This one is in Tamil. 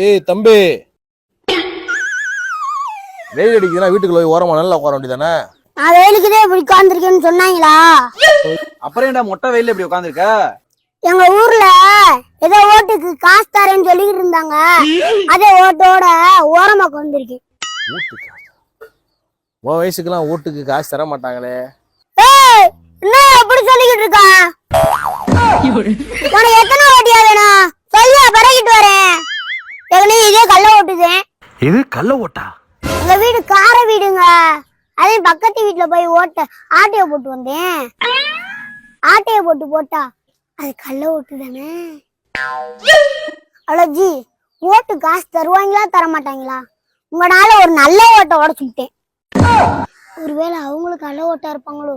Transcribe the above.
ஏய் தம்பி, வெயில் அடிக்குதுன்னா வீட்டுக்குள்ள போய் ஓரமா நல்லா உட்கார வேண்டியதானே? நான் வெயிலுக்குதே இப்படி உட்காந்துருக்கேன்னு சொன்னாங்களா? அப்புறம் ஏன்டா மொட்டை வெயில இப்படி உட்காந்துருக்க? எங்க ஊர்ல ஏதோ ஓட்டுக்கு காசு தரேன்னு சொல்லிக்கிட்டு இருந்தாங்க. அதே ஓட்டோட ஓரமா உட்காந்துருக்கேன். வீட்டுக்கு உன் வயசுக்கெல்லாம் வீட்டுக்கு காசு தர மாட்டாங்களே. ஏய், என்ன அப்படி சொல்லிக்கிட்டு இருக்கா? உனக்கு எத்தனை ஓட்டியா வேணும் சொல்லியா, பறக்கிட்டு வரேன். எங்கனே இதே கல்ல ஓட்டுதேன். இது கள்ள ஓட்டா? எங்க வீடு கார வீடுங்க. அதே பக்கத்து வீட்டுல போய் ஆட்டைய போட்டு வந்தேன். ஆட்டைய போட்டா அது கல்ல ஓட்டு தானே. அவ்வளோ ஜி, ஓட்டு காசு தருவாங்களா தர மாட்டாங்களா? உங்களால ஒரு நல்ல ஓட்டை உடச்சுட்டேன். ஒருவேளை அவங்களுக்கு நல்ல ஓட்டா இருப்பாங்களோ?